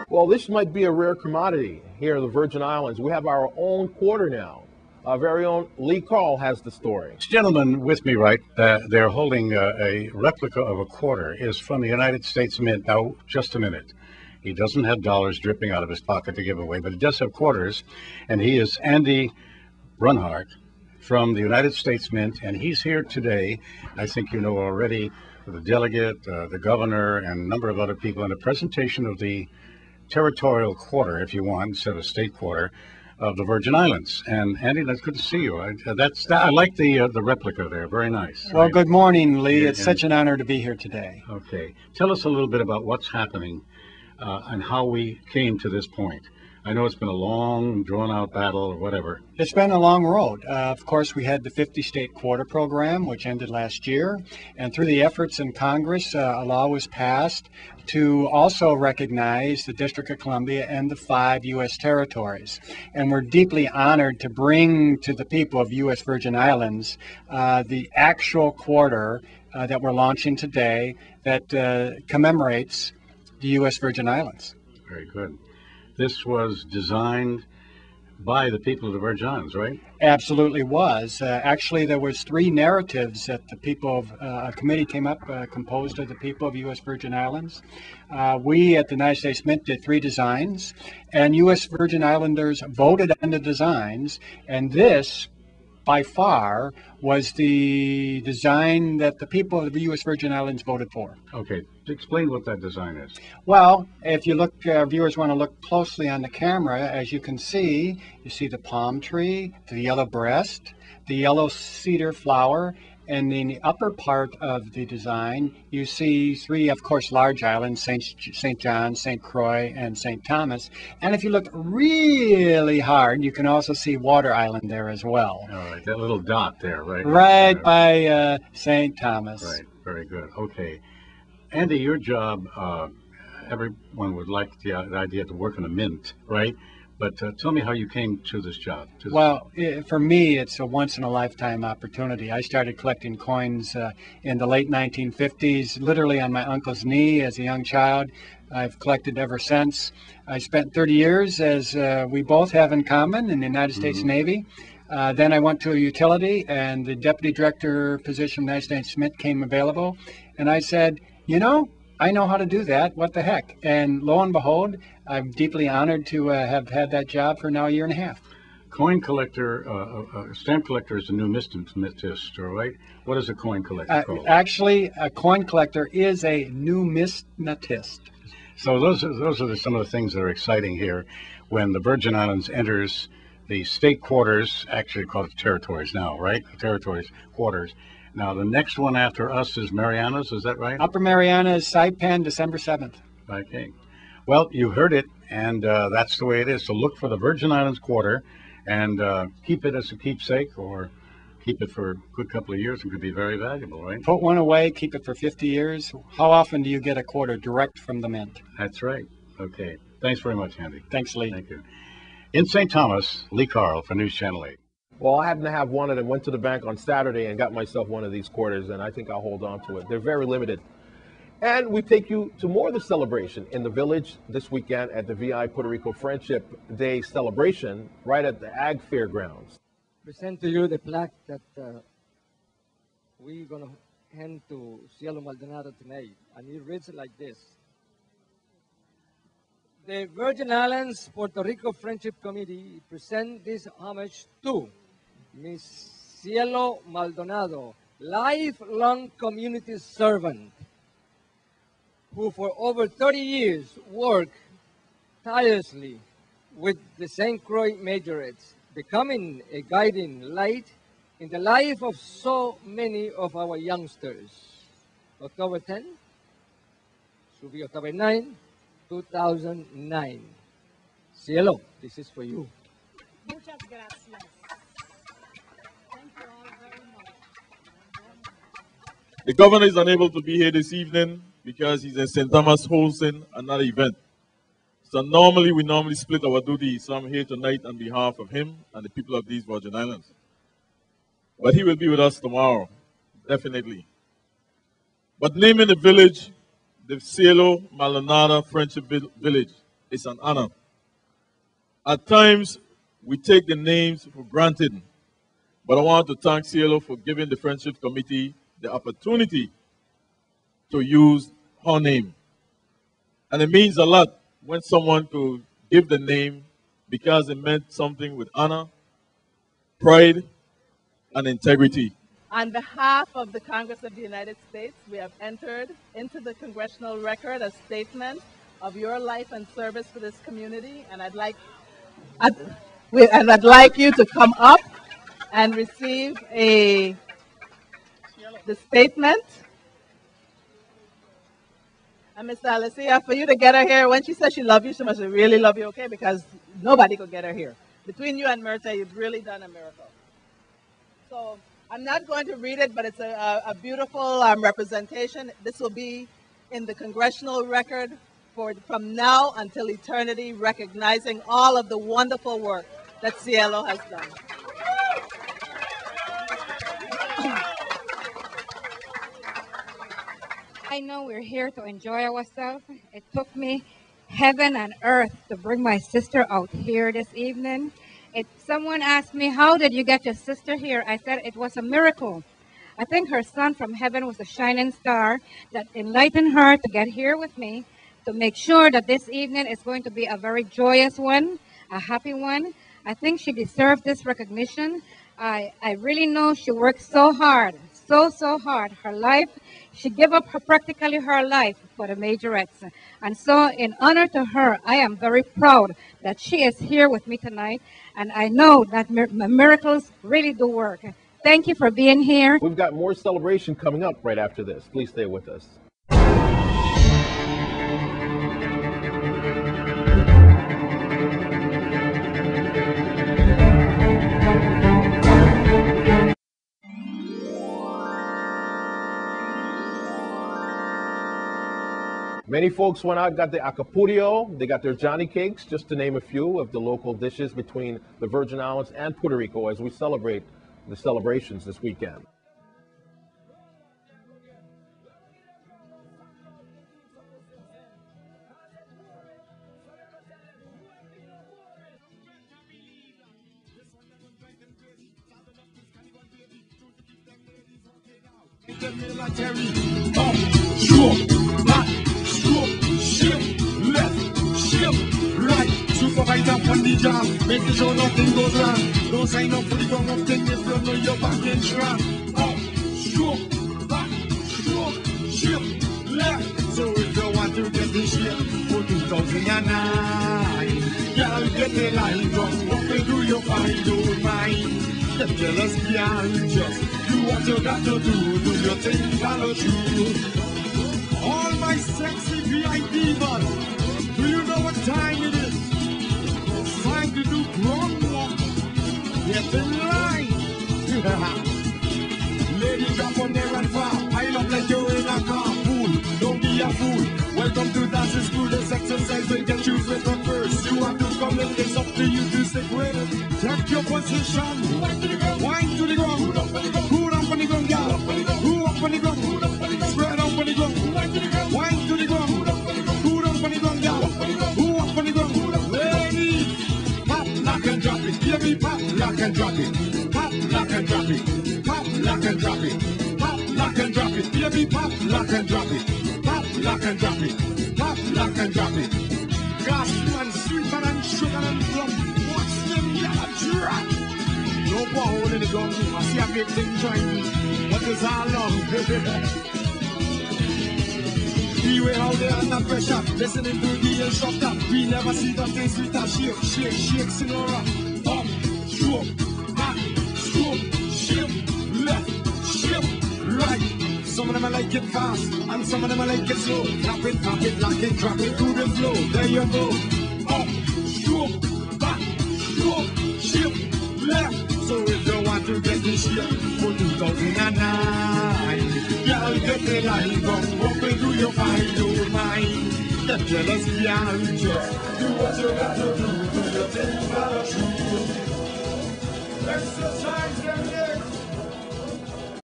Well, this might be a rare commodity here in the Virgin Islands. We have our own quarter now. Our very own Lee Carl has the story. This gentleman with me, right, they're holding a replica of a quarter, is from the United States Mint. Now, just a minute. He doesn't have dollars dripping out of his pocket to give away, but he does have quarters, and he is Andy Brunhart from the United States Mint, and he's here today, I think you know already, the delegate, the governor, and a number of other people in a presentation of the territorial quarter, if you want, instead of state quarter, of the Virgin Islands. And Andy, that's good to see you. I like the replica there. Very nice. Well, good morning, Lee. It's such an honor to be here today. Okay. Tell us a little bit about what's happening and how we came to this point. I know it's been a long, drawn-out battle or whatever. It's been a long road. Of course, we had the 50-state quarter program, which ended last year. And through the efforts in Congress, a law was passed to also recognize the District of Columbia and the 5 U.S. territories. And we're deeply honored to bring to the people of U.S. Virgin Islands the actual quarter that we're launching today that commemorates the U.S. Virgin Islands. Very good. This was designed by the people of the Virgin Islands, right? Absolutely was. Actually, there was 3 narratives that the people of a committee came up composed of the people of U.S. Virgin Islands. We at the United States Mint did 3 designs, and U.S. Virgin Islanders voted on the designs, and this, by far, was the design that the people of the U.S. Virgin Islands voted for. Okay, explain what that design is. Well, if you look, viewers want to look closely on the camera, as you can see, you see the palm tree, the yellow breast, the yellow cedar flower, and in the upper part of the design, you see 3, of course, large islands, St. John, St. Croix, and St. Thomas. And if you look really hard, you can also see Water Island there as well. All right, that little dot there, right? Right by St. Thomas. Right, very good. Okay. Andy, your job, everyone would like the idea to work in a mint, right? But tell me how you came to this job. Well, for me, it's a once-in-a-lifetime opportunity. I started collecting coins in the late 1950s, literally on my uncle's knee as a young child. I've collected ever since. I spent 30 years, as we both have in common, in the United States Navy. Then I went to a utility, and the deputy director position of the United States Mint came available. And I said, you know, I know how to do that. What the heck? And lo and behold, I'm deeply honored to have had that job for now a year and a half. Coin collector, stamp collector is a numismatist, all right? What is a coin collector called? Actually, a coin collector is a numismatist. So those are some of the things that are exciting here when the Virgin Islands enters the state quarters, actually called it territories now, right? Territories, quarters. Now, the next one after us is Marianas, is that right? Upper Marianas, Saipan, December 7th. Okay. Well, you heard it, and that's the way it is. So look for the Virgin Islands quarter and keep it as a keepsake or keep it for a good couple of years. It could be very valuable, right? Put one away, keep it for 50 years. How often do you get a quarter direct from the mint? That's right. Okay. Thanks very much, Andy. Thanks, Lee. Thank you. In St. Thomas, Lee Carl for News Channel 8. Well, I happen to have one of them. Went to the bank on Saturday and got myself one of these quarters, and I think I'll hold on to it. They're very limited. And we take you to more of the celebration in the village this weekend at the VI Puerto Rico Friendship Day celebration right at the Ag Fairgrounds. Present to you the plaque that we're going to hand to Cielo Maldonado tonight, and it reads like this. The Virgin Islands Puerto Rico Friendship Committee present this homage to Miss Cielo Maldonado, lifelong community servant, who for over 30 years worked tirelessly with the St. Croix majorates, becoming a guiding light in the life of so many of our youngsters. October 10, should be October 9, 2009. Cielo, this is for you. Muchas gracias. Thank you all very much. The governor is unable to be here this evening because he's in St. Thomas hosting another event. So we split our duties. So I'm here tonight on behalf of him and the people of these Virgin Islands. But he will be with us tomorrow, definitely. But naming the village the Cielo Maldonado Friendship Village It's an honor. At times, we take the names for granted, but I want to thank Cielo for giving the Friendship Committee the opportunity to use her name. And it means a lot when someone could give the name because it meant something with honor, pride, and integrity. On behalf of the Congress of the United States, we have entered into the congressional record a statement of your life and service for this community, and I'd like you to come up and receive the statement. And Ms. Alicia, for you to get her here, when she says she loves you, she must really love you, okay? Because nobody could get her here. Between you and Myrta, you've really done a miracle. So I'm not going to read it, but it's a beautiful representation. This will be in the congressional record from now until eternity, recognizing all of the wonderful work that Cielo has done. I know we're here to enjoy ourselves. It took me heaven and earth to bring my sister out here this evening. Someone asked me, how did you get your sister here? I said it was a miracle. I think her son from heaven was a shining star that enlightened her to get here with me to make sure that this evening is going to be a very joyous one, a happy one. I think she deserves this recognition. I really know she worked so hard, so hard. Her life, she gave up practically her life for the majorettes. And so in honor to her, I am very proud that she is here with me tonight. And I know that miracles really do work. Thank you for being here. We've got more celebration coming up right after this. Please stay with us. Many folks went out, got the acapurio, they got their Johnny cakes, just to name a few of the local dishes between the Virgin Islands and Puerto Rico as we celebrate the celebrations this weekend. Making sure nothing goes wrong. Don't sign up for the wrong of thing if you know you're back in strong. Up, stroke, back, stroke, shift, left. So if you want to get this shit for 2009, y'all get the line wrong. What they do you find, don't mind. The jealous girl, just do what you got to do your thing, follow through. All my sexy VIP divas, do you know what time it is? Time to do groundwork. Get in line. Lady, drop on there and far. Pile up like you're in a car. Fool, don't be a fool. Welcome to Dancing School. This exercise will get you fit on first. You have to come in. It's up to you to stick with it. Take your position. Wine to the ground. Wine to the ground. Who up on the ground, y'all? Who up on the ground? Spread up on the ground. Wine to the ground. Wine to the ground. Who up on the ground, y'all? Who up on the ground? Lock and drop it, give me pop, lock and drop it, pop, lock and drop it, pop, lock and drop it, pop, lock and drop it, give me pop, lock and drop it, pop, lock and drop it, pop, lock and drop it. Gas man, sweeter than sugar and plum, watch them yellow drop. No power holding the gun, I see a big thing trying me, but it's all long. Beware out there under pressure, listening to the instructor. We never see the things with a shake, shake, shake, Sinora. Up, stroke, back, stroke, shift, left, shift, right. Some of them I like it fast, and some of them I like it slow. Tap it, lock it, drop it to the flow. There you go. Up, stroke, back, stroke, shift, left. So if you want to get this shit for 2009, y'all get the line wrong. What will do you find your mind? The jealous girl, just do what you got to do your thing, follow through. Exercise them, yeah.